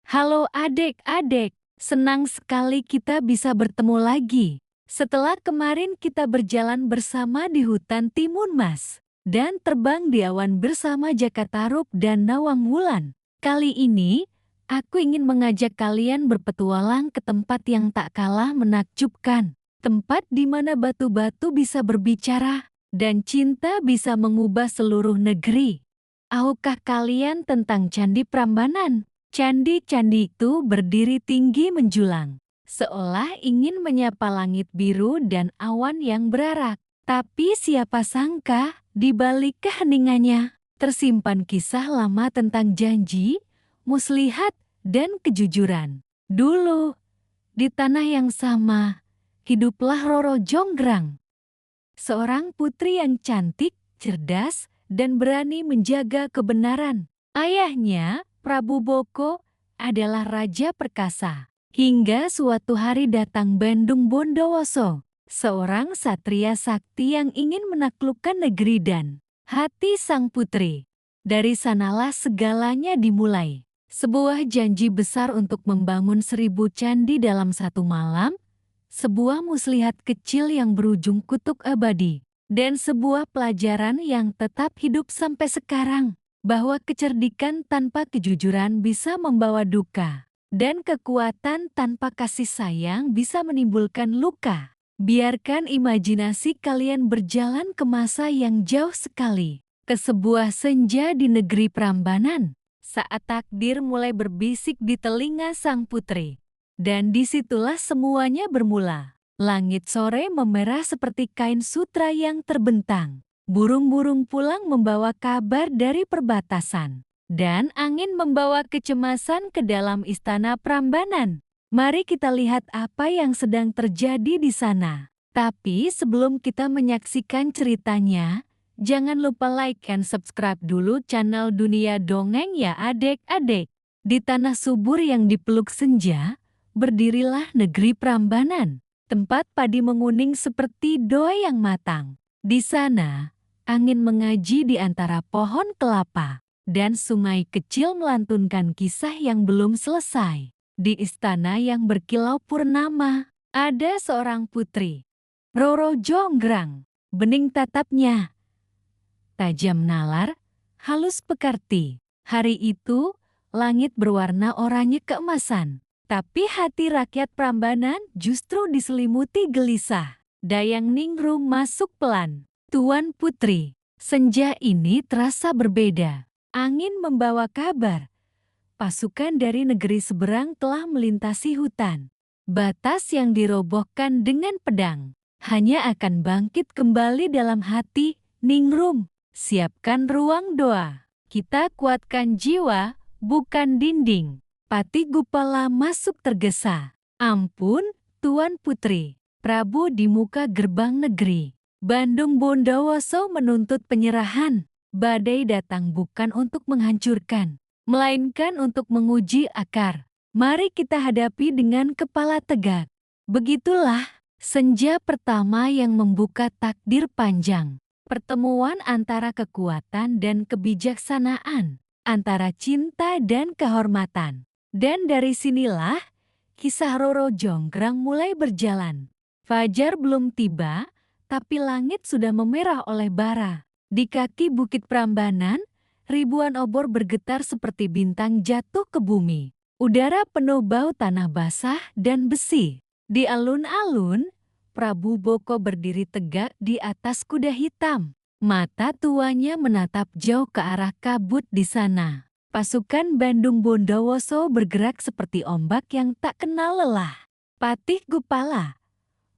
Halo adik-adik, senang sekali kita bisa bertemu lagi. Setelah kemarin kita berjalan bersama di hutan Timun Mas dan terbang di awan bersama Jaka Tarub dan Nawang Wulan. Kali ini, aku ingin mengajak kalian berpetualang ke tempat yang tak kalah menakjubkan. Tempat di mana batu-batu bisa berbicara dan cinta bisa mengubah seluruh negeri. Tahukah kalian tentang Candi Prambanan? Candi-candi itu berdiri tinggi menjulang, seolah ingin menyapa langit biru dan awan yang berarak. Tapi siapa sangka, di balik keheningannya, tersimpan kisah lama tentang janji, muslihat, dan kejujuran. Dulu, di tanah yang sama, hiduplah Roro Jonggrang, seorang putri yang cantik, cerdas, dan berani menjaga kebenaran. Ayahnya, Prabu Boko, adalah raja perkasa. Hingga suatu hari datang Bandung Bondowoso, seorang satria sakti yang ingin menaklukkan negeri dan hati sang putri. Dari sanalah segalanya dimulai. Sebuah janji besar untuk membangun 1000 candi dalam satu malam, sebuah muslihat kecil yang berujung kutub abadi, dan sebuah pelajaran yang tetap hidup sampai sekarang, bahwa kecerdikan tanpa kejujuran bisa membawa duka, dan kekuatan tanpa kasih sayang bisa menimbulkan luka. Biarkan imajinasi kalian berjalan ke masa yang jauh sekali, ke sebuah senja di negeri Prambanan, saat takdir mulai berbisik di telinga sang putri. Dan disitulah semuanya bermula. Langit sore memerah seperti kain sutra yang terbentang. Burung-burung pulang membawa kabar dari perbatasan. Dan angin membawa kecemasan ke dalam istana Prambanan. Mari kita lihat apa yang sedang terjadi di sana. Tapi sebelum kita menyaksikan ceritanya, jangan lupa like and subscribe dulu channel Dunia Dongeng ya adik-adik. Di tanah subur yang dipeluk senja, berdirilah negeri Prambanan, tempat padi menguning seperti doa yang matang. Di sana, angin mengaji di antara pohon kelapa, dan sungai kecil melantunkan kisah yang belum selesai. Di istana yang berkilau purnama, ada seorang putri, Roro Jonggrang. Bening tatapnya, tajam nalar, halus pekarti. Hari itu, langit berwarna oranye keemasan. Tapi hati rakyat Prambanan justru diselimuti gelisah. Dayang Ningrum masuk pelan. Tuan Putri, senja ini terasa berbeda. Angin membawa kabar. Pasukan dari negeri seberang telah melintasi hutan. Batas yang dirobohkan dengan pedang hanya akan bangkit kembali dalam hati. Ningrum, siapkan ruang doa. Kita kuatkan jiwa, bukan dinding. Patih Gupala masuk tergesa. Ampun, Tuan Putri. Prabu di muka gerbang negeri. Bandung Bondowoso menuntut penyerahan. Badai datang bukan untuk menghancurkan, melainkan untuk menguji akar. Mari kita hadapi dengan kepala tegak. Begitulah senja pertama yang membuka takdir panjang. Pertemuan antara kekuatan dan kebijaksanaan, antara cinta dan kehormatan. Dan dari sinilah, kisah Roro Jonggrang mulai berjalan. Fajar belum tiba, tapi langit sudah memerah oleh bara. Di kaki Bukit Prambanan, ribuan obor bergetar seperti bintang jatuh ke bumi. Udara penuh bau tanah basah dan besi. Di alun-alun, Prabu Boko berdiri tegak di atas kuda hitam. Mata tuanya menatap jauh ke arah kabut di sana. Pasukan Bandung Bondowoso bergerak seperti ombak yang tak kenal lelah. Patih Gupala,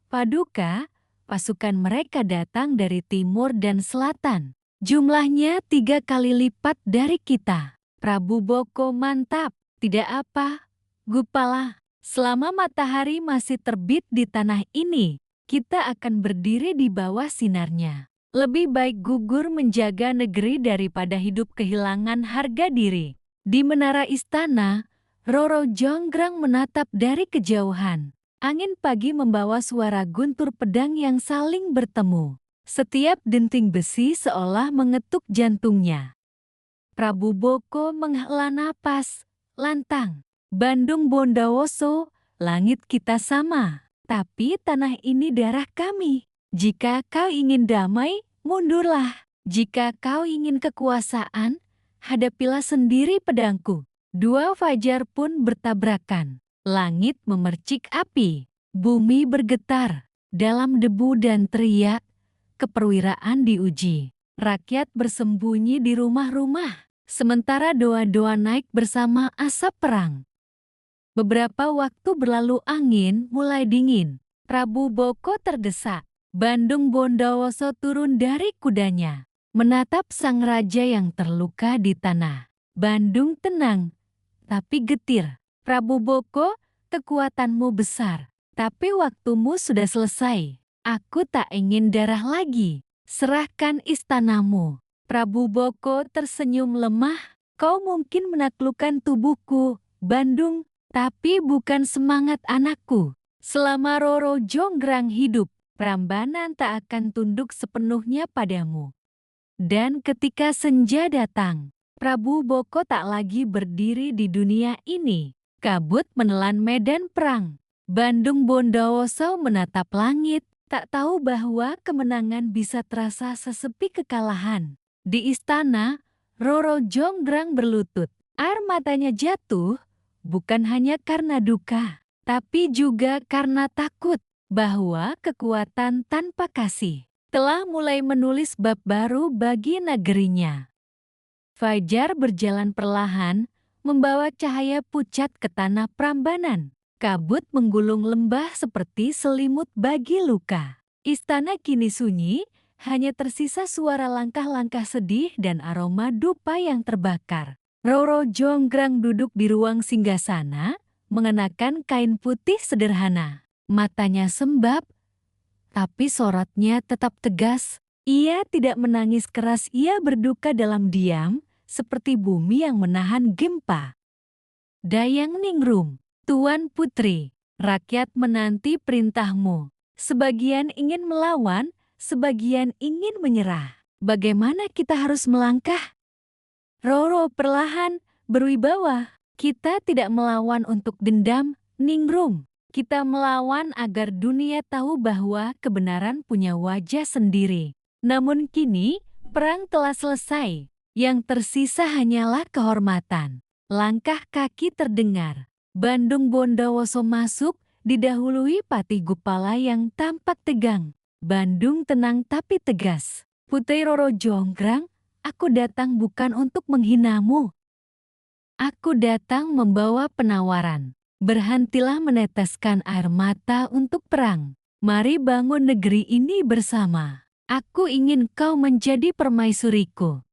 Paduka, pasukan mereka datang dari timur dan selatan. Jumlahnya 3 kali lipat dari kita. Prabu Boko mantap, tidak apa, Gupala. Selama matahari masih terbit di tanah ini, kita akan berdiri di bawah sinarnya. Lebih baik gugur menjaga negeri daripada hidup kehilangan harga diri. Di menara istana, Roro Jonggrang menatap dari kejauhan. Angin pagi membawa suara guntur pedang yang saling bertemu. Setiap denting besi seolah mengetuk jantungnya. Prabu Boko menghela napas, lantang. Bandung Bondowoso, langit kita sama, tapi tanah ini darah kami. Jika kau ingin damai, mundurlah. Jika kau ingin kekuasaan, hadapilah sendiri pedangku. Dua fajar pun bertabrakan. Langit memercik api, bumi bergetar. Dalam debu dan teriak, keperwiraan diuji. Rakyat bersembunyi di rumah-rumah, sementara doa-doa naik bersama asap perang. Beberapa waktu berlalu, angin mulai dingin. Prabu Boko terdesak. Bandung Bondowoso turun dari kudanya, menatap sang raja yang terluka di tanah. Bandung tenang, tapi getir. Prabu Boko, kekuatanmu besar, tapi waktumu sudah selesai. Aku tak ingin darah lagi. Serahkan istanamu. Prabu Boko tersenyum lemah. Kau mungkin menaklukkan tubuhku, Bandung, tapi bukan semangat anakku. Selama Roro Jonggrang hidup, Prambanan tak akan tunduk sepenuhnya padamu. Dan ketika senja datang, Prabu Boko tak lagi berdiri di dunia ini. Kabut menelan medan perang. Bandung Bondowoso menatap langit, tak tahu bahwa kemenangan bisa terasa sesepi kekalahan. Di istana, Roro Jonggrang berlutut. Air matanya jatuh, bukan hanya karena duka, tapi juga karena takut bahwa kekuatan tanpa kasih telah mulai menulis bab baru bagi negerinya. Fajar berjalan perlahan, membawa cahaya pucat ke tanah Prambanan. Kabut menggulung lembah seperti selimut bagi luka. Istana kini sunyi, hanya tersisa suara langkah-langkah sedih dan aroma dupa yang terbakar. Roro Jonggrang duduk di ruang singgasana, mengenakan kain putih sederhana. Matanya sembab, tapi sorotnya tetap tegas. Ia tidak menangis keras, ia berduka dalam diam, seperti bumi yang menahan gempa. Dayang Ningrum, Tuan Putri, rakyat menanti perintahmu. Sebagian ingin melawan, sebagian ingin menyerah. Bagaimana kita harus melangkah? Roro perlahan berwibawa. Kita tidak melawan untuk dendam, Ningrum. Kita melawan agar dunia tahu bahwa kebenaran punya wajah sendiri. Namun kini, perang telah selesai. Yang tersisa hanyalah kehormatan. Langkah kaki terdengar. Bandung Bondowoso masuk, didahului Patih Gupala yang tampak tegang. Bandung tenang tapi tegas. Putri Roro Jonggrang, aku datang bukan untuk menghinamu. Aku datang membawa penawaran. Berhentilah meneteskan air mata untuk perang. Mari bangun negeri ini bersama. Aku ingin kau menjadi permaisuriku.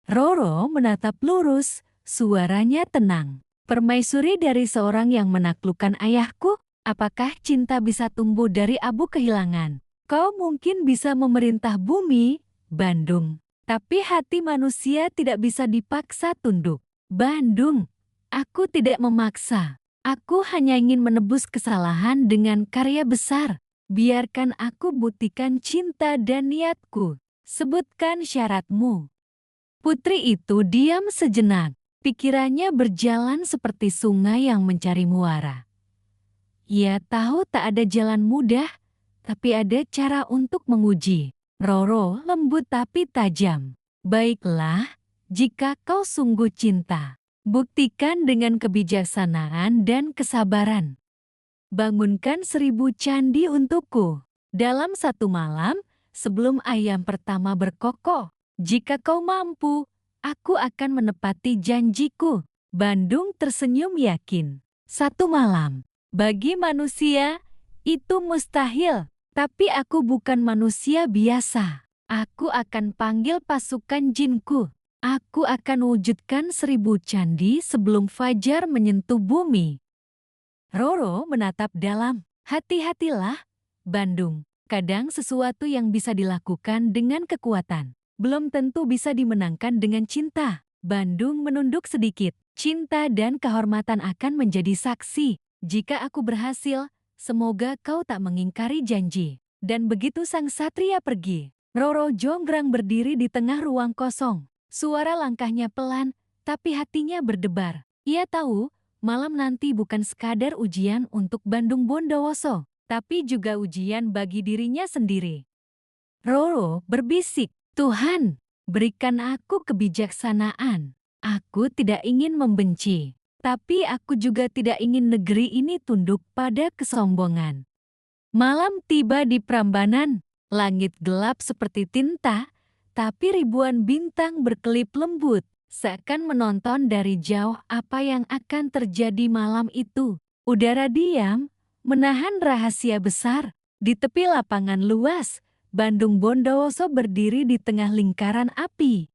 Roro menatap lurus, suaranya tenang. Permaisuri dari seorang yang menaklukkan ayahku? Apakah cinta bisa tumbuh dari abu kehilangan? Kau mungkin bisa memerintah bumi, Bandung. Tapi hati manusia tidak bisa dipaksa tunduk. Bandung, aku tidak memaksa. Aku hanya ingin menebus kesalahan dengan karya besar. Biarkan aku buktikan cinta dan niatku. Sebutkan syaratmu. Putri itu diam sejenak. Pikirannya berjalan seperti sungai yang mencari muara. Ia tahu tak ada jalan mudah, tapi ada cara untuk menguji. Roro lembut tapi tajam. Baiklah, jika kau sungguh cinta. Buktikan dengan kebijaksanaan dan kesabaran. Bangunkan 1000 candi untukku. Dalam satu malam, sebelum ayam pertama berkokok. Jika kau mampu, aku akan menepati janjiku. Bandung tersenyum yakin. 1 malam. Bagi manusia, itu mustahil. Tapi aku bukan manusia biasa. Aku akan panggil pasukan jinku. Aku akan wujudkan 1000 candi sebelum fajar menyentuh bumi. Roro menatap dalam. Hati-hatilah, Bandung. Kadang sesuatu yang bisa dilakukan dengan kekuatan, belum tentu bisa dimenangkan dengan cinta. Bandung menunduk sedikit. Cinta dan kehormatan akan menjadi saksi. Jika aku berhasil, semoga kau tak mengingkari janji. Dan begitu sang satria pergi, Roro Jonggrang berdiri di tengah ruang kosong. Suara langkahnya pelan, tapi hatinya berdebar. Ia tahu, malam nanti bukan sekadar ujian untuk Bandung Bondowoso, tapi juga ujian bagi dirinya sendiri. Roro berbisik, "Tuhan, berikan aku kebijaksanaan. Aku tidak ingin membenci, tapi aku juga tidak ingin negeri ini tunduk pada kesombongan." Malam tiba di Prambanan, langit gelap seperti tinta, tapi ribuan bintang berkelip lembut, seakan menonton dari jauh apa yang akan terjadi malam itu. Udara diam, menahan rahasia besar. Di tepi lapangan luas, Bandung Bondowoso berdiri di tengah lingkaran api.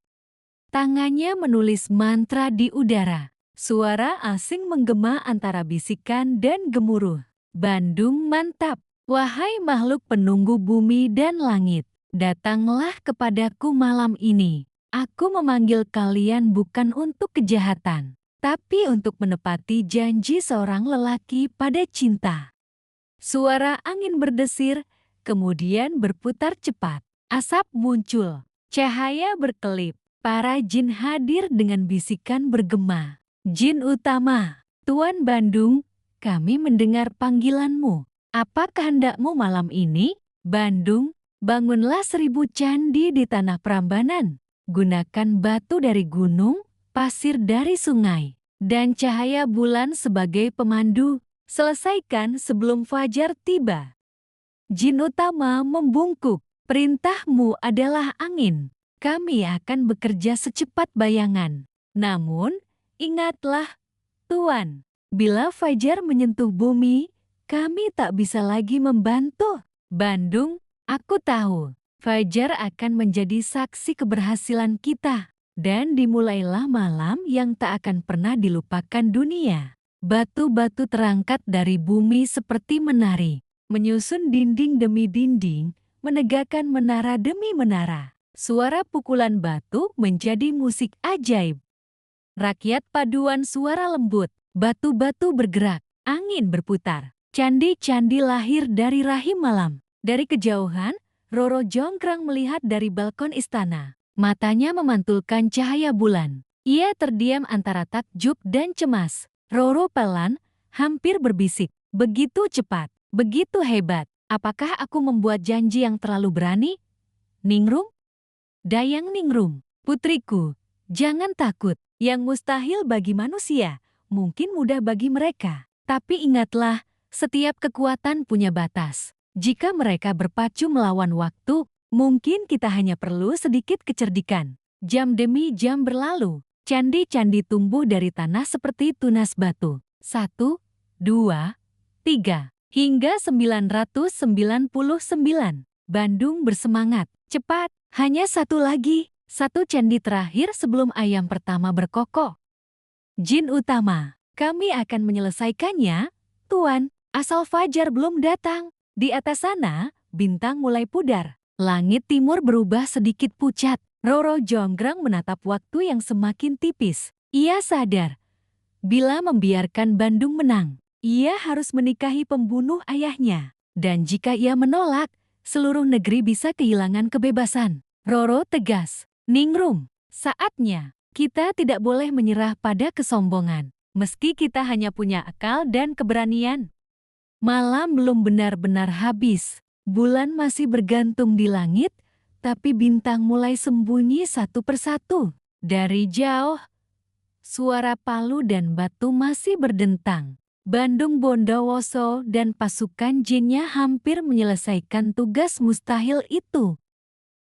Tangannya menulis mantra di udara. Suara asing menggema antara bisikan dan gemuruh. "Bandung mantap! Wahai makhluk penunggu bumi dan langit, datanglah kepadaku malam ini. Aku memanggil kalian bukan untuk kejahatan, tapi untuk menepati janji seorang lelaki pada cinta." Suara angin berdesir, kemudian berputar cepat. Asap muncul, cahaya berkelip. Para jin hadir dengan bisikan bergema. "Jin utama, Tuan Bandung, kami mendengar panggilanmu. Apa kehendakmu malam ini? Bandung, bangunlah 1000 candi di tanah Prambanan. Gunakan batu dari gunung, pasir dari sungai, dan cahaya bulan sebagai pemandu. Selesaikan sebelum fajar tiba." Jin utama membungkuk, "Perintahmu adalah angin. Kami akan bekerja secepat bayangan. Namun, ingatlah, Tuan, bila fajar menyentuh bumi, kami tak bisa lagi membantu." "Bandung, aku tahu. Fajar akan menjadi saksi keberhasilan kita." Dan dimulailah malam yang tak akan pernah dilupakan dunia. Batu-batu terangkat dari bumi seperti menari, menyusun dinding demi dinding, menegakkan menara demi menara. Suara pukulan batu menjadi musik ajaib. Rakyat paduan suara lembut, batu-batu bergerak, angin berputar. Candi-candi lahir dari rahim malam. Dari kejauhan, Roro jonggrang melihat dari balkon istana. Matanya memantulkan cahaya bulan. Ia terdiam antara takjub dan cemas. Roro pelan, hampir berbisik. "Begitu cepat, begitu hebat. Apakah aku membuat janji yang terlalu berani? Ningrum? Dayang Ningrum, putriku, jangan takut. Yang mustahil bagi manusia, mungkin mudah bagi mereka. Tapi ingatlah, setiap kekuatan punya batas. Jika mereka berpacu melawan waktu, mungkin kita hanya perlu sedikit kecerdikan." Jam demi jam berlalu. Candi-candi tumbuh dari tanah seperti tunas batu. 1, 2, 3, hingga 999. Bandung bersemangat. "Cepat, hanya satu lagi. Satu candi terakhir sebelum ayam pertama berkokok." "Jin utama, kami akan menyelesaikannya, Tuan. Asal fajar belum datang." Di atas sana, bintang mulai pudar. Langit timur berubah sedikit pucat. Roro jonggrang menatap waktu yang semakin tipis. Ia sadar, bila membiarkan Bandung menang, ia harus menikahi pembunuh ayahnya. Dan jika ia menolak, seluruh negeri bisa kehilangan kebebasan. Roro tegas, "Ningrum, saatnya. Kita tidak boleh menyerah pada kesombongan, meski kita hanya punya akal dan keberanian." Malam belum benar-benar habis. Bulan masih bergantung di langit, tapi bintang mulai sembunyi satu persatu. Dari jauh, suara palu dan batu masih berdentang. Bandung Bondowoso dan pasukan jinnya hampir menyelesaikan tugas mustahil itu.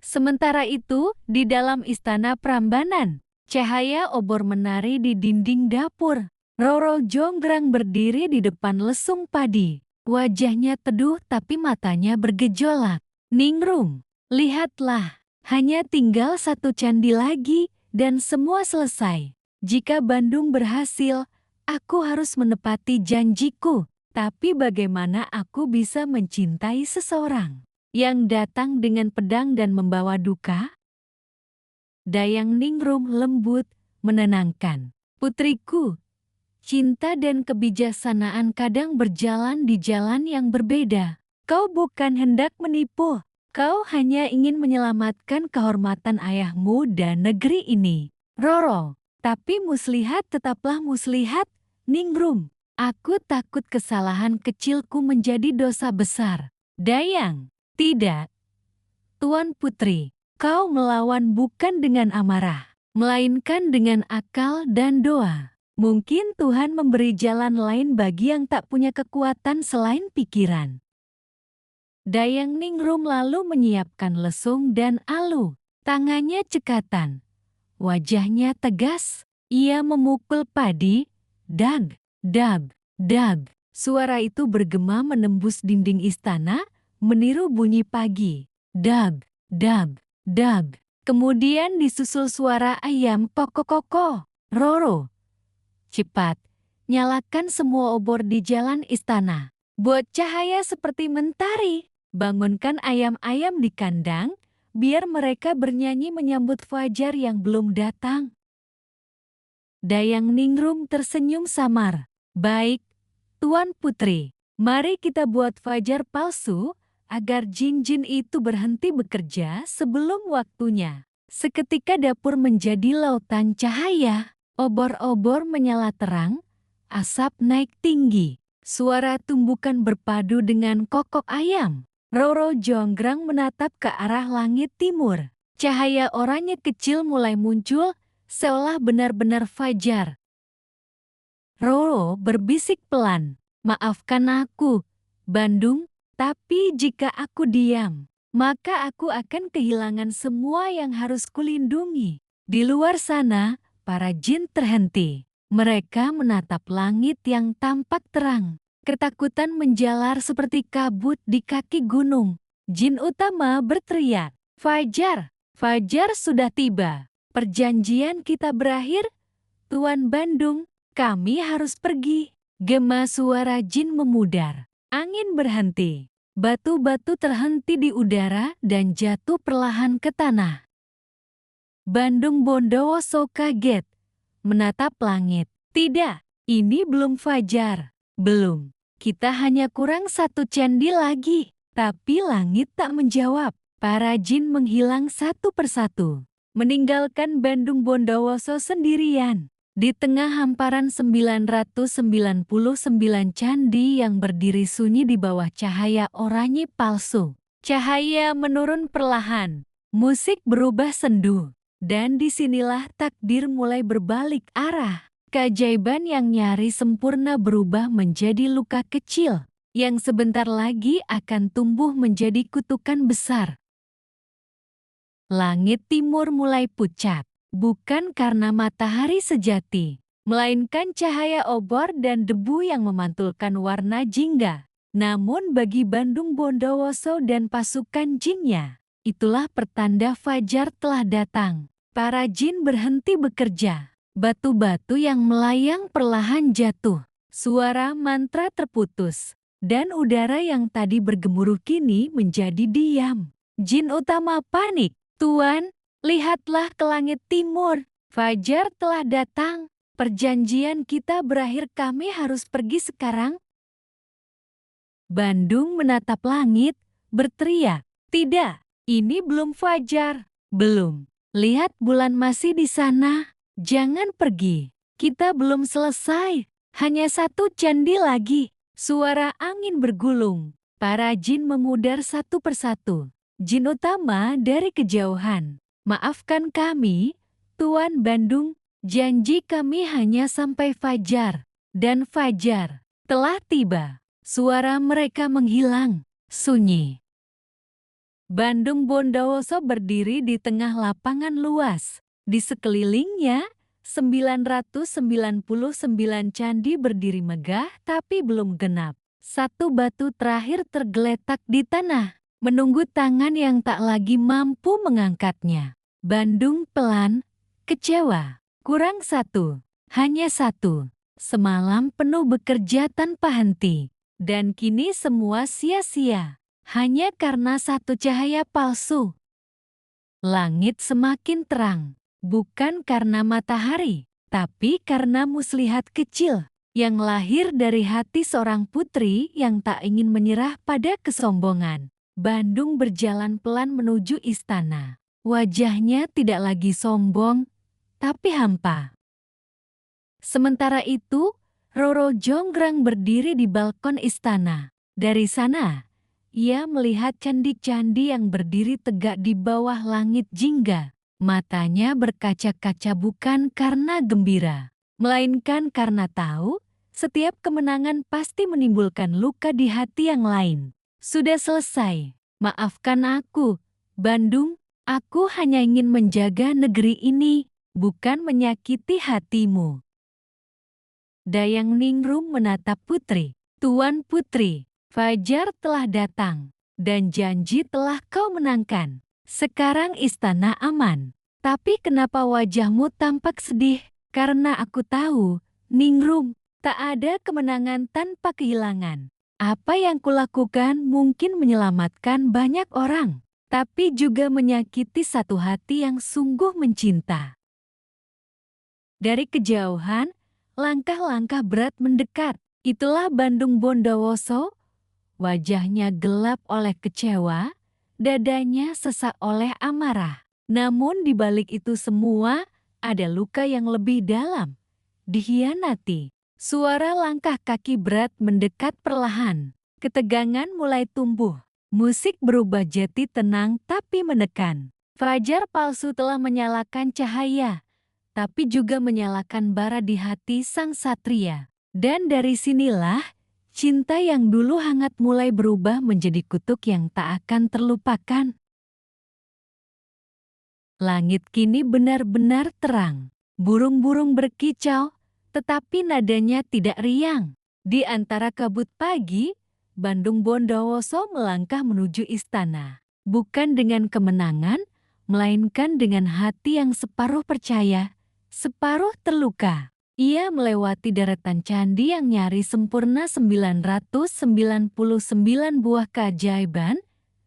Sementara itu, di dalam istana Prambanan, cahaya obor menari di dinding dapur. Roro jonggrang berdiri di depan lesung padi. Wajahnya teduh tapi matanya bergejolak. "Ningrum, lihatlah, hanya tinggal satu candi lagi dan semua selesai. Jika Bandung berhasil, aku harus menepati janjiku. Tapi bagaimana aku bisa mencintai seseorang yang datang dengan pedang dan membawa duka?" Dayang Ningrum lembut, menenangkan. "Putriku, cinta dan kebijaksanaan kadang berjalan di jalan yang berbeda. Kau bukan hendak menipu. Kau hanya ingin menyelamatkan kehormatan ayahmu dan negeri ini, Roro. Tapi muslihat tetaplah muslihat. Ningrum, aku takut kesalahan kecilku menjadi dosa besar. Dayang, tidak, Tuan Putri, kau melawan bukan dengan amarah, melainkan dengan akal dan doa. Mungkin Tuhan memberi jalan lain bagi yang tak punya kekuatan selain pikiran. Dayang Ningrum lalu menyiapkan lesung dan alu. Tangannya cekatan, wajahnya tegas. Ia memukul padi, dag, dag, dag. Suara itu bergema menembus dinding istana, meniru bunyi pagi. Dag, dag, dag. Kemudian disusul suara ayam koko-koko. Roro, cepat, nyalakan semua obor di jalan istana. Buat cahaya seperti mentari. Bangunkan ayam-ayam di kandang, biar mereka bernyanyi menyambut fajar yang belum datang. Dayang Ningrum tersenyum samar. Baik, Tuan Putri, mari kita buat fajar palsu, agar jin-jin itu berhenti bekerja sebelum waktunya. Seketika dapur menjadi lautan cahaya, obor-obor menyala terang, asap naik tinggi, suara tumbukan berpadu dengan kokok ayam. Roro Jonggrang menatap ke arah langit timur. Cahaya oranye kecil mulai muncul, seolah benar-benar fajar. Roro berbisik pelan, maafkan aku, Bandung, tapi jika aku diam, maka aku akan kehilangan semua yang harus kulindungi. Di luar sana, para jin terhenti. Mereka menatap langit yang tampak terang. Ketakutan menjalar seperti kabut di kaki gunung. Jin utama berteriak, "Fajar, fajar sudah tiba. Perjanjian kita berakhir, Tuan Bandung, kami harus pergi." Gema suara jin memudar. Angin berhenti. Batu-batu terhenti di udara dan jatuh perlahan ke tanah. Bandung Bondowoso kaget, menatap langit. Tidak, ini belum fajar. Belum, kita hanya kurang satu candi lagi. Tapi langit tak menjawab. Para jin menghilang satu persatu, meninggalkan Bandung Bondowoso sendirian. Di tengah hamparan 999 candi yang berdiri sunyi di bawah cahaya oranye palsu. Cahaya menurun perlahan, musik berubah sendu, dan disinilah takdir mulai berbalik arah. Keajaiban yang nyaris sempurna berubah menjadi luka kecil, yang sebentar lagi akan tumbuh menjadi kutukan besar. Langit timur mulai pucat. Bukan karena matahari sejati, melainkan cahaya obor dan debu yang memantulkan warna jingga. Namun bagi Bandung Bondowoso dan pasukan jinnya, itulah pertanda fajar telah datang. Para jin berhenti bekerja. Batu-batu yang melayang perlahan jatuh. Suara mantra terputus. Dan udara yang tadi bergemuruh kini menjadi diam. Jin utama panik. Tuan, lihatlah ke langit timur, fajar telah datang. Perjanjian kita berakhir, kami harus pergi sekarang. Bandung menatap langit, berteriak, "Tidak, ini belum fajar." "Belum, lihat bulan masih di sana. Jangan pergi, kita belum selesai. Hanya satu candi lagi." Suara angin bergulung, para jin memudar satu persatu. Jin utama dari kejauhan. "Maafkan kami, Tuan Bandung, janji kami hanya sampai fajar." Dan fajar telah tiba. Suara mereka menghilang, sunyi. Bandung Bondowoso berdiri di tengah lapangan luas. Di sekelilingnya, 999 candi berdiri megah tapi belum genap. Satu batu terakhir tergeletak di tanah, menunggu tangan yang tak lagi mampu mengangkatnya. Bandung pelan, kecewa. Kurang satu, hanya satu. Semalam penuh bekerja tanpa henti. Dan kini semua sia-sia. Hanya karena satu cahaya palsu. Langit semakin terang. Bukan karena matahari, tapi karena muslihat kecil yang lahir dari hati seorang putri yang tak ingin menyerah pada kesombongan. Bandung berjalan pelan menuju istana. Wajahnya tidak lagi sombong, tapi hampa. Sementara itu, Roro Jonggrang berdiri di balkon istana. Dari sana, ia melihat candi-candi yang berdiri tegak di bawah langit jingga. Matanya berkaca-kaca bukan karena gembira, melainkan karena tahu setiap kemenangan pasti menimbulkan luka di hati yang lain. Sudah selesai. Maafkan aku, Bandung. Aku hanya ingin menjaga negeri ini, bukan menyakiti hatimu. Dayang Ningrum menatap putri. Tuan Putri, fajar telah datang, dan janji telah kau menangkan. Sekarang istana aman. Tapi kenapa wajahmu tampak sedih? Karena aku tahu, Ningrum, tak ada kemenangan tanpa kehilangan. Apa yang kulakukan mungkin menyelamatkan banyak orang, tapi juga menyakiti satu hati yang sungguh mencinta. Dari kejauhan, langkah-langkah berat mendekat. Itulah Bandung Bondowoso. Wajahnya gelap oleh kecewa, dadanya sesak oleh amarah. Namun di balik itu semua, ada luka yang lebih dalam. Dikhianati. Suara langkah kaki berat mendekat perlahan. Ketegangan mulai tumbuh. Musik berubah jadi tenang tapi menekan. Fajar palsu telah menyalakan cahaya, tapi juga menyalakan bara di hati sang satria. Dan dari sinilah, cinta yang dulu hangat mulai berubah menjadi kutuk yang tak akan terlupakan. Langit kini benar-benar terang. Burung-burung berkicau, tetapi nadanya tidak riang. Di antara kabut pagi, Bandung Bondowoso melangkah menuju istana. Bukan dengan kemenangan, melainkan dengan hati yang separuh percaya, separuh terluka. Ia melewati deretan candi yang nyaris sempurna 999 buah keajaiban,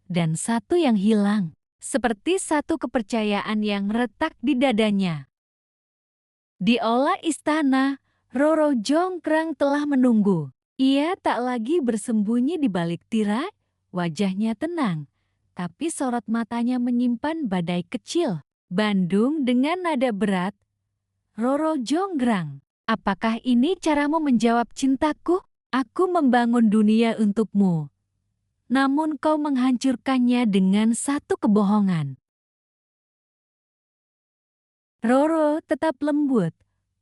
dan satu yang hilang, seperti satu kepercayaan yang retak di dadanya. Di aula istana, Roro Jonggrang telah menunggu. Ia tak lagi bersembunyi di balik tirai, wajahnya tenang, tapi sorot matanya menyimpan badai kecil. Bandung dengan nada berat, Roro Jonggrang, apakah ini caramu menjawab cintaku? Aku membangun dunia untukmu, namun kau menghancurkannya dengan satu kebohongan. Roro tetap lembut.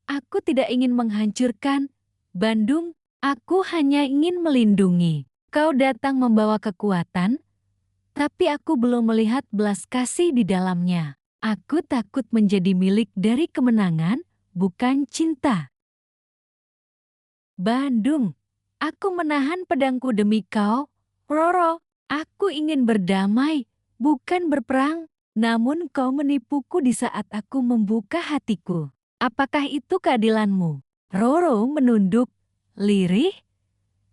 Aku tidak ingin menghancurkan, Bandung. Aku hanya ingin melindungi. Kau datang membawa kekuatan, tapi aku belum melihat belas kasih di dalamnya. Aku takut menjadi milik dari kemenangan, bukan cinta. Bandung, aku menahan pedangku demi kau. Roro, aku ingin berdamai, bukan berperang. Namun kau menipuku di saat aku membuka hatiku. Apakah itu keadilanmu? Roro menunduk, lirih.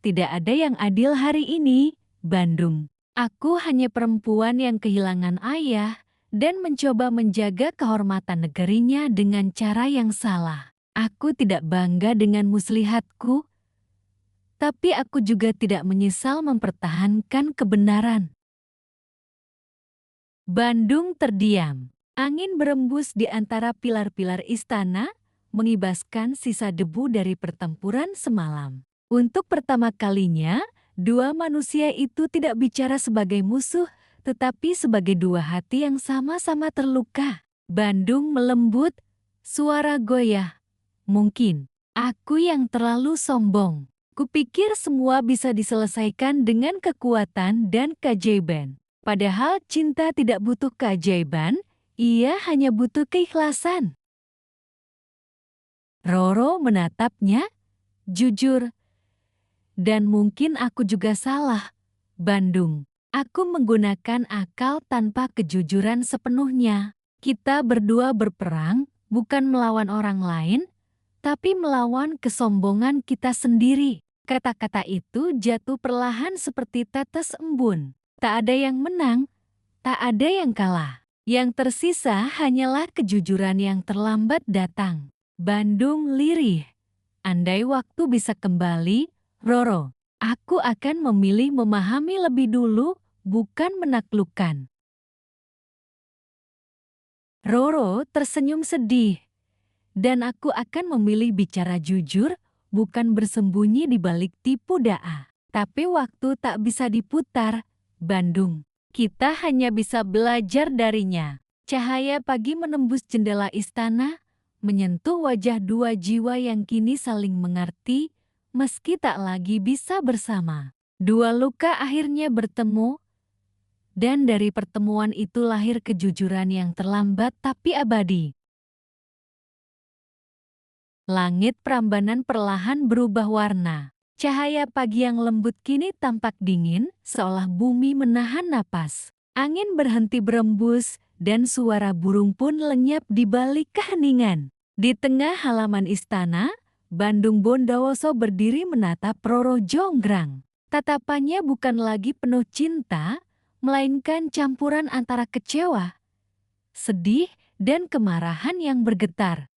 Tidak ada yang adil hari ini, Bandung. Aku hanya perempuan yang kehilangan ayah dan mencoba menjaga kehormatan negerinya dengan cara yang salah. Aku tidak bangga dengan muslihatku, tapi aku juga tidak menyesal mempertahankan kebenaran. Bandung terdiam. Angin berembus di antara pilar-pilar istana, mengibaskan sisa debu dari pertempuran semalam. Untuk pertama kalinya, dua manusia itu tidak bicara sebagai musuh, tetapi sebagai dua hati yang sama-sama terluka. Bandung melembut, suara goyah. Mungkin, aku yang terlalu sombong. Kupikir semua bisa diselesaikan dengan kekuatan dan keajaiban. Padahal cinta tidak butuh keajaiban, ia hanya butuh keikhlasan. Roro menatapnya, jujur. Dan mungkin aku juga salah, Bandung. Aku menggunakan akal tanpa kejujuran sepenuhnya. Kita berdua berperang, bukan melawan orang lain, tapi melawan kesombongan kita sendiri. Kata-kata itu jatuh perlahan seperti tetes embun. Tak ada yang menang, tak ada yang kalah. Yang tersisa hanyalah kejujuran yang terlambat datang. Bandung lirih. Andai waktu bisa kembali, Roro, aku akan memilih memahami lebih dulu, bukan menaklukkan. Roro tersenyum sedih. Dan aku akan memilih bicara jujur, bukan bersembunyi di balik tipu daya. Tapi waktu tak bisa diputar, Bandung. Kita hanya bisa belajar darinya. Cahaya pagi menembus jendela istana, menyentuh wajah dua jiwa yang kini saling mengerti, meski tak lagi bisa bersama. Dua luka akhirnya bertemu, dan dari pertemuan itu lahir kejujuran yang terlambat tapi abadi. Langit Prambanan perlahan berubah warna. Cahaya pagi yang lembut kini tampak dingin, seolah bumi menahan napas. Angin berhenti berembus, dan suara burung pun lenyap di balik keheningan. Di tengah halaman istana, Bandung Bondowoso berdiri menatap Roro Jonggrang. Tatapannya bukan lagi penuh cinta, melainkan campuran antara kecewa, sedih, dan kemarahan yang bergetar.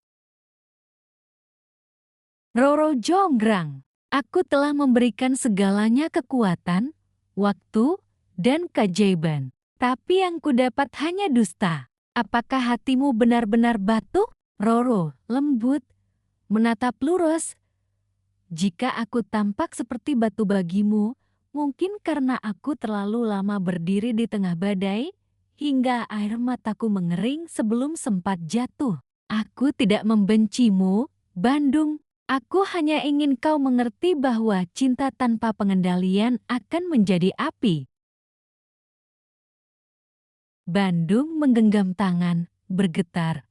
Roro Jonggrang, aku telah memberikan segalanya kekuatan, waktu, dan keajaiban. Tapi yang kudapat hanya dusta. Apakah hatimu benar-benar batu? Roro, lembut, menatap lurus. Jika aku tampak seperti batu bagimu, mungkin karena aku terlalu lama berdiri di tengah badai, hingga air mataku mengering sebelum sempat jatuh. Aku tidak membencimu, Bandung. Aku hanya ingin kau mengerti bahwa cinta tanpa pengendalian akan menjadi api. Bandung menggenggam tangan, bergetar.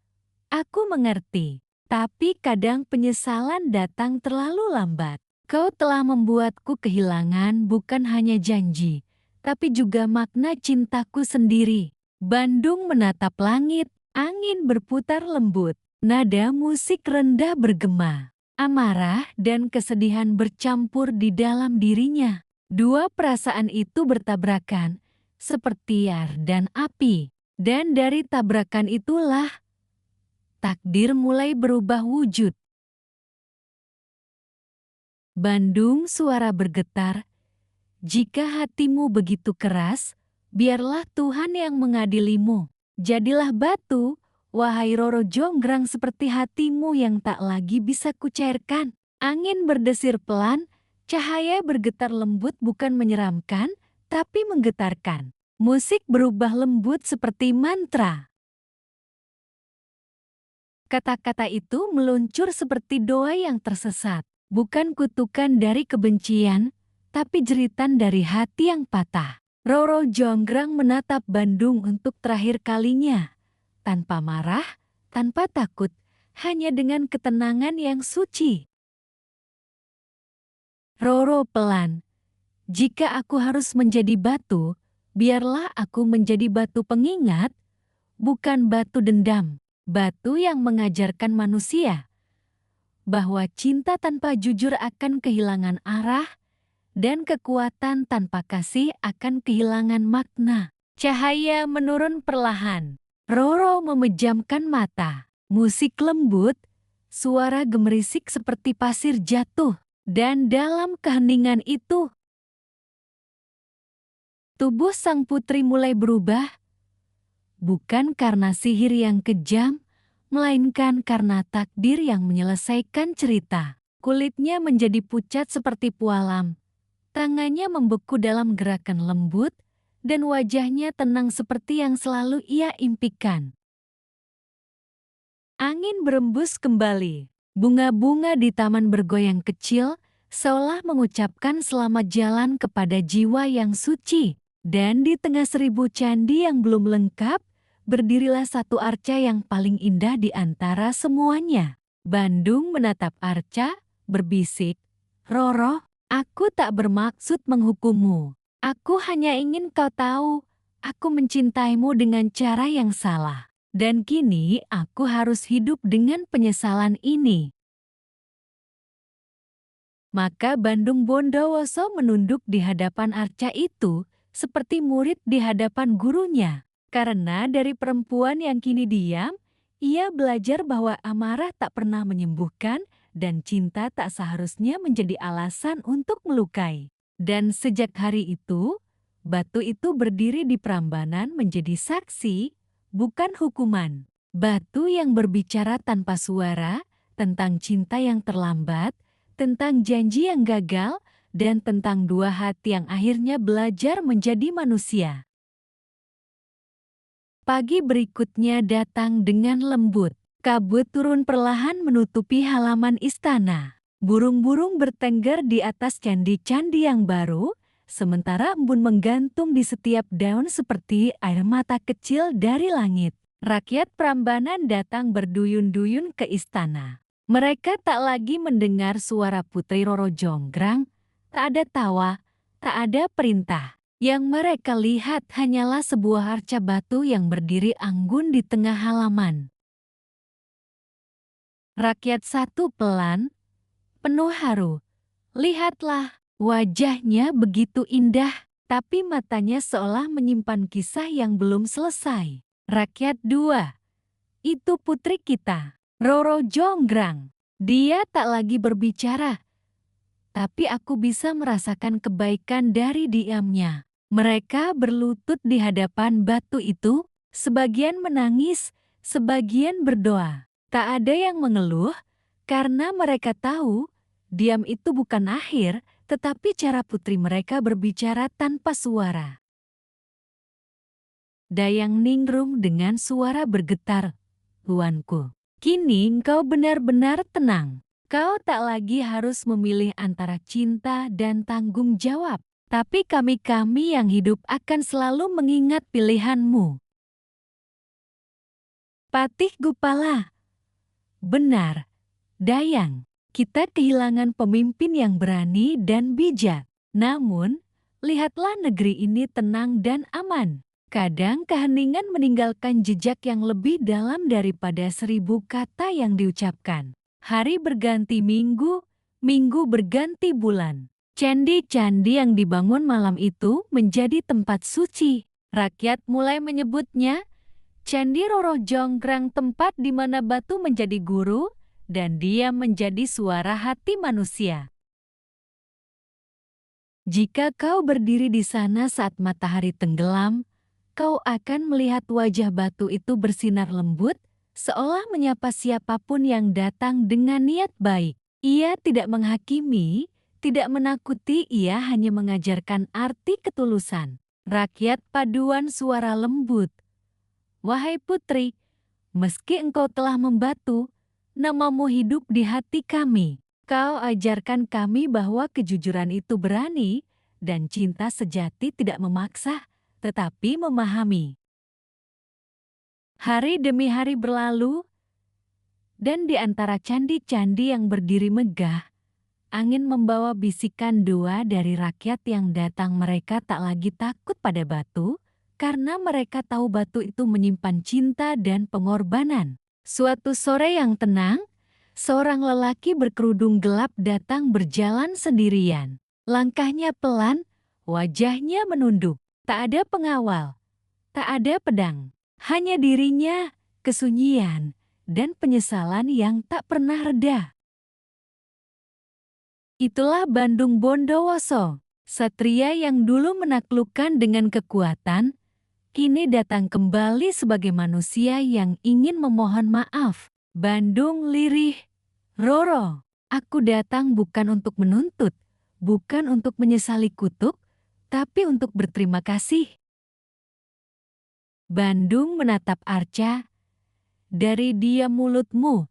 Aku mengerti, tapi kadang penyesalan datang terlalu lambat. Kau telah membuatku kehilangan bukan hanya janji, tapi juga makna cintaku sendiri. Bandung menatap langit, angin berputar lembut, nada musik rendah bergema. Amarah dan kesedihan bercampur di dalam dirinya. Dua perasaan itu bertabrakan, seperti air dan api. Dan dari tabrakan itulah, takdir mulai berubah wujud. Bandung, suara bergetar. Jika hatimu begitu keras, biarlah Tuhan yang mengadilimu. Jadilah batu, wahai Roro Jonggrang, seperti hatimu yang tak lagi bisa kucairkan. Angin berdesir pelan, cahaya bergetar lembut bukan menyeramkan, tapi menggetarkan. Musik berubah lembut seperti mantra. Kata-kata itu meluncur seperti doa yang tersesat. Bukan kutukan dari kebencian, tapi jeritan dari hati yang patah. Roro Jonggrang menatap Bandung untuk terakhir kalinya. Tanpa marah, tanpa takut, hanya dengan ketenangan yang suci. Roro pelan, jika aku harus menjadi batu, biarlah aku menjadi batu pengingat, bukan batu dendam. Batu yang mengajarkan manusia bahwa cinta tanpa jujur akan kehilangan arah, dan kekuatan tanpa kasih akan kehilangan makna. Cahaya menurun perlahan. Roro memejamkan mata. Musik lembut, suara gemerisik seperti pasir jatuh. Dan dalam keheningan itu, tubuh sang putri mulai berubah. Bukan karena sihir yang kejam, melainkan karena takdir yang menyelesaikan cerita. Kulitnya menjadi pucat seperti pualam. Tangannya membeku dalam gerakan lembut, dan wajahnya tenang seperti yang selalu ia impikan. Angin berembus kembali. Bunga-bunga di taman bergoyang kecil, seolah mengucapkan selamat jalan kepada jiwa yang suci. Dan di tengah 1000 candi yang belum lengkap, berdirilah satu arca yang paling indah di antara semuanya. Bandung menatap arca, berbisik, Roro, aku tak bermaksud menghukummu. Aku hanya ingin kau tahu, aku mencintaimu dengan cara yang salah. Dan kini aku harus hidup dengan penyesalan ini. Maka Bandung Bondowoso menunduk di hadapan arca itu, seperti murid di hadapan gurunya. Karena dari perempuan yang kini diam, ia belajar bahwa amarah tak pernah menyembuhkan dan cinta tak seharusnya menjadi alasan untuk melukai. Dan sejak hari itu, batu itu berdiri di Prambanan menjadi saksi, bukan hukuman. Batu yang berbicara tanpa suara tentang cinta yang terlambat, tentang janji yang gagal, dan tentang dua hati yang akhirnya belajar menjadi manusia. Pagi berikutnya datang dengan lembut. Kabut turun perlahan menutupi halaman istana. Burung-burung bertengger di atas candi-candi yang baru, sementara embun menggantung di setiap daun seperti air mata kecil dari langit. Rakyat Prambanan datang berduyun-duyun ke istana. Mereka tak lagi mendengar suara Putri Roro Jonggrang, tak ada tawa, tak ada perintah. Yang mereka lihat hanyalah sebuah arca batu yang berdiri anggun di tengah halaman. Rakyat satu pelan, penuh haru. Lihatlah, wajahnya begitu indah, tapi matanya seolah menyimpan kisah yang belum selesai. Rakyat dua, itu putri kita, Roro Jonggrang. Dia tak lagi berbicara, tapi aku bisa merasakan kebaikan dari diamnya. Mereka berlutut di hadapan batu itu, sebagian menangis, sebagian berdoa. Tak ada yang mengeluh, karena mereka tahu, diam itu bukan akhir, tetapi cara putri mereka berbicara tanpa suara. Dayang Ningrum dengan suara bergetar, "Tuanku, kini engkau benar-benar tenang. Kau tak lagi harus memilih antara cinta dan tanggung jawab. Tapi kami-kami yang hidup akan selalu mengingat pilihanmu." Patih Gupala, benar, Dayang. Kita kehilangan pemimpin yang berani dan bijak. Namun, lihatlah negeri ini tenang dan aman. Kadang keheningan meninggalkan jejak yang lebih dalam daripada 1000 kata yang diucapkan. Hari berganti minggu, minggu berganti bulan. Candi-candi yang dibangun malam itu menjadi tempat suci. Rakyat mulai menyebutnya Candi Roro Jonggrang, tempat di mana batu menjadi guru dan dia menjadi suara hati manusia. Jika kau berdiri di sana saat matahari tenggelam, kau akan melihat wajah batu itu bersinar lembut, seolah menyapa siapapun yang datang dengan niat baik. Ia tidak menghakimi, tidak menakuti, ia hanya mengajarkan arti ketulusan. Rakyat paduan suara lembut. Wahai putri, meski engkau telah membatu, namamu hidup di hati kami. Kau ajarkan kami bahwa kejujuran itu berani, dan cinta sejati tidak memaksa, tetapi memahami. Hari demi hari berlalu, dan di antara candi-candi yang berdiri megah, angin membawa bisikan doa dari rakyat yang datang. Mereka tak lagi takut pada batu, karena mereka tahu batu itu menyimpan cinta dan pengorbanan. Suatu sore yang tenang, seorang lelaki berkerudung gelap datang berjalan sendirian. Langkahnya pelan, wajahnya menunduk. Tak ada pengawal, tak ada pedang. Hanya dirinya, kesunyian, dan penyesalan yang tak pernah reda. Itulah Bandung Bondowoso, satria yang dulu menaklukkan dengan kekuatan, kini datang kembali sebagai manusia yang ingin memohon maaf. Bandung lirih, Roro, aku datang bukan untuk menuntut, bukan untuk menyesali kutuk, tapi untuk berterima kasih. Bandung menatap Arca. Dari diam mulutmu,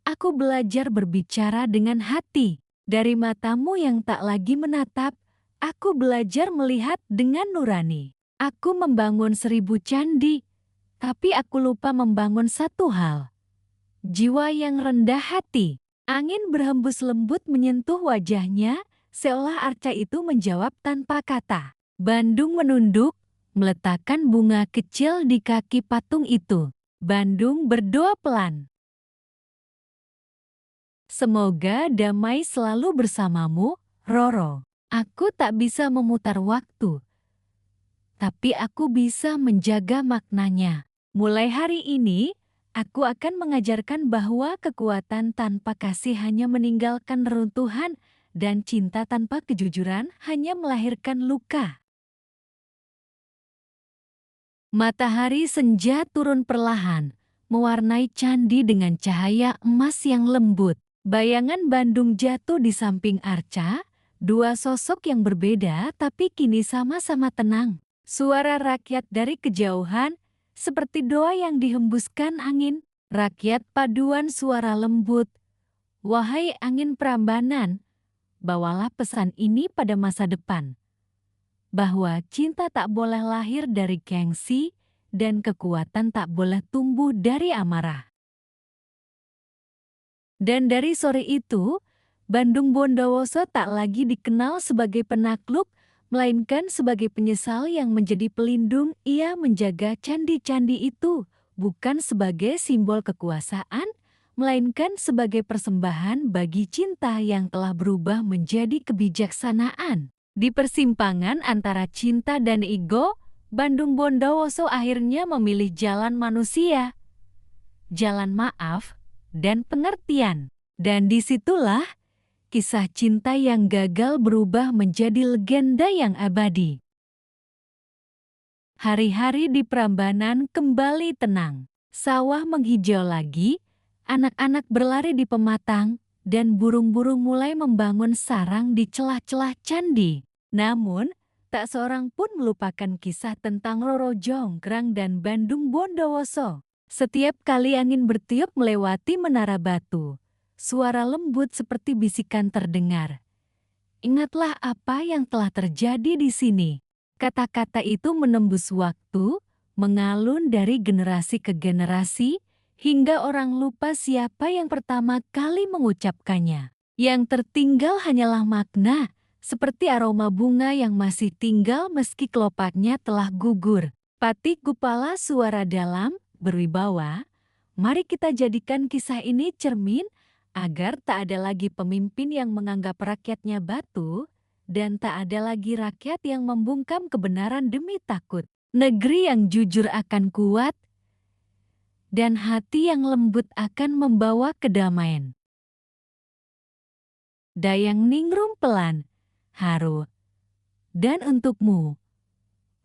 aku belajar berbicara dengan hati. Dari matamu yang tak lagi menatap, aku belajar melihat dengan nurani. Aku membangun 1000 candi, tapi aku lupa membangun satu hal. Jiwa yang rendah hati. Angin berhembus lembut menyentuh wajahnya, seolah arca itu menjawab tanpa kata. Bandung menunduk, meletakkan bunga kecil di kaki patung itu. Bandung berdoa pelan. Semoga damai selalu bersamamu, Roro. Aku tak bisa memutar waktu, tapi aku bisa menjaga maknanya. Mulai hari ini, aku akan mengajarkan bahwa kekuatan tanpa kasih hanya meninggalkan reruntuhan, dan cinta tanpa kejujuran hanya melahirkan luka. Matahari senja turun perlahan, mewarnai candi dengan cahaya emas yang lembut. Bayangan Bandung jatuh di samping Arca, dua sosok yang berbeda tapi kini sama-sama tenang. Suara rakyat dari kejauhan, seperti doa yang dihembuskan angin. Rakyat paduan suara lembut. Wahai angin Prambanan, bawalah pesan ini pada masa depan. Bahwa cinta tak boleh lahir dari gengsi dan kekuatan tak boleh tumbuh dari amarah. Dan dari sore itu, Bandung Bondowoso tak lagi dikenal sebagai penakluk, melainkan sebagai penyesal yang menjadi pelindung. Ia menjaga candi-candi itu, bukan sebagai simbol kekuasaan, melainkan sebagai persembahan bagi cinta yang telah berubah menjadi kebijaksanaan. Di persimpangan antara cinta dan ego, Bandung Bondowoso akhirnya memilih jalan manusia, jalan maaf, dan pengertian. Dan disitulah kisah cinta yang gagal berubah menjadi legenda yang abadi. Hari-hari di Prambanan kembali tenang. Sawah menghijau lagi, anak-anak berlari di pematang, dan burung-burung mulai membangun sarang di celah-celah candi. Namun, tak seorang pun melupakan kisah tentang Roro Jonggrang dan Bandung Bondowoso. Setiap kali angin bertiup melewati menara batu, suara lembut seperti bisikan terdengar. Ingatlah apa yang telah terjadi di sini. Kata-kata itu menembus waktu, mengalun dari generasi ke generasi, hingga orang lupa siapa yang pertama kali mengucapkannya. Yang tertinggal hanyalah makna, seperti aroma bunga yang masih tinggal meski kelopaknya telah gugur. Patik Gupala suara dalam, berwibawa, mari kita jadikan kisah ini cermin, agar tak ada lagi pemimpin yang menganggap rakyatnya batu, dan tak ada lagi rakyat yang membungkam kebenaran demi takut. Negeri yang jujur akan kuat, dan hati yang lembut akan membawa kedamaian. Dayang Ningrum pelan, haru. Dan untukmu,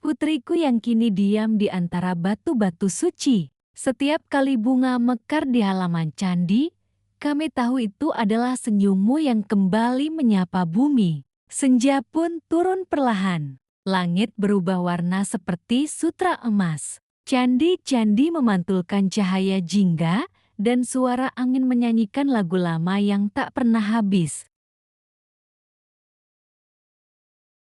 putriku yang kini diam di antara batu-batu suci. Setiap kali bunga mekar di halaman candi, kami tahu itu adalah senyummu yang kembali menyapa bumi. Senja pun turun perlahan. Langit berubah warna seperti sutra emas. Candi-candi memantulkan cahaya jingga, dan suara angin menyanyikan lagu lama yang tak pernah habis.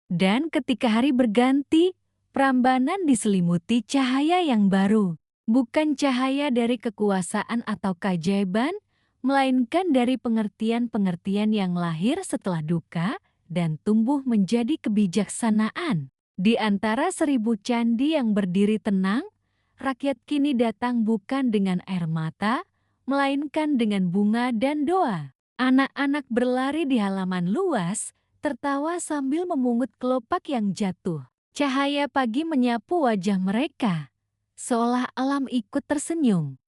Dan ketika hari berganti, Prambanan diselimuti cahaya yang baru. Bukan cahaya dari kekuasaan atau keajaiban, melainkan dari pengertian-pengertian yang lahir setelah duka dan tumbuh menjadi kebijaksanaan. Di antara 1000 candi yang berdiri tenang, rakyat kini datang bukan dengan air mata, melainkan dengan bunga dan doa. Anak-anak berlari di halaman luas, tertawa sambil memungut kelopak yang jatuh. Cahaya pagi menyapu wajah mereka, seolah alam ikut tersenyum.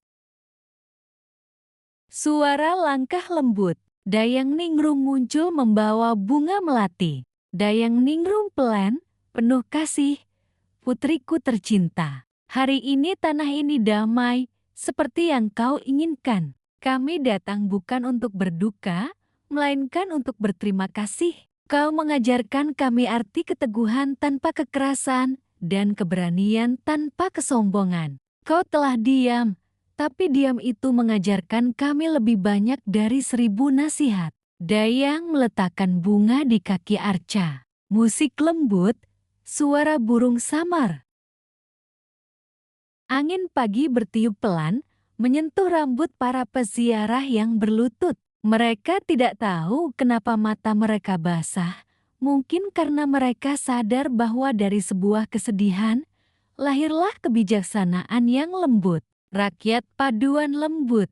Suara langkah lembut, Dayang Ningrum muncul membawa bunga melati. Dayang Ningrum pelan, penuh kasih, putriku tercinta. Hari ini tanah ini damai, seperti yang kau inginkan. Kami datang bukan untuk berduka, melainkan untuk berterima kasih. Kau mengajarkan kami arti keteguhan tanpa kekerasan dan keberanian tanpa kesombongan. Kau telah diam, tapi diam itu mengajarkan kami lebih banyak dari 1000 nasihat. Dayang meletakkan bunga di kaki Arca. Musik lembut, suara burung samar. Angin pagi bertiup pelan, menyentuh rambut para peziarah yang berlutut. Mereka tidak tahu kenapa mata mereka basah. Mungkin karena mereka sadar bahwa dari sebuah kesedihan, lahirlah kebijaksanaan yang lembut. Rakyat paduan lembut.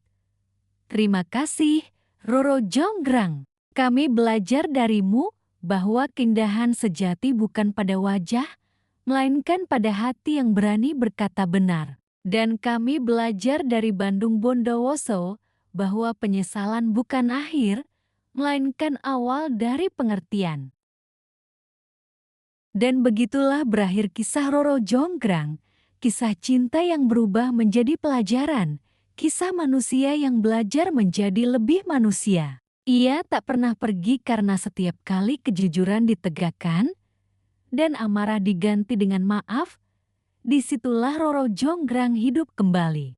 Terima kasih, Roro Jonggrang. Kami belajar darimu bahwa keindahan sejati bukan pada wajah, melainkan pada hati yang berani berkata benar. Dan kami belajar dari Bandung Bondowoso bahwa penyesalan bukan akhir, melainkan awal dari pengertian. Dan begitulah berakhir kisah Roro Jonggrang, kisah cinta yang berubah menjadi pelajaran, kisah manusia yang belajar menjadi lebih manusia. Ia tak pernah pergi karena setiap kali kejujuran ditegakkan dan amarah diganti dengan maaf, disitulah Roro Jonggrang hidup kembali.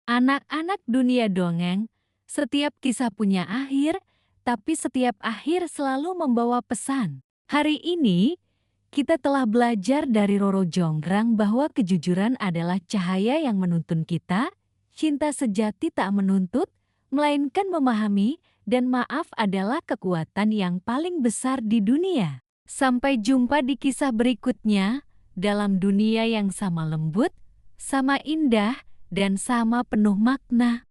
Anak-anak dunia dongeng, setiap kisah punya akhir, tapi setiap akhir selalu membawa pesan. Hari ini, kita telah belajar dari Roro Jonggrang bahwa kejujuran adalah cahaya yang menuntun kita, cinta sejati tak menuntut, melainkan memahami, dan maaf adalah kekuatan yang paling besar di dunia. Sampai jumpa di kisah berikutnya, dalam dunia yang sama lembut, sama indah, dan sama penuh makna.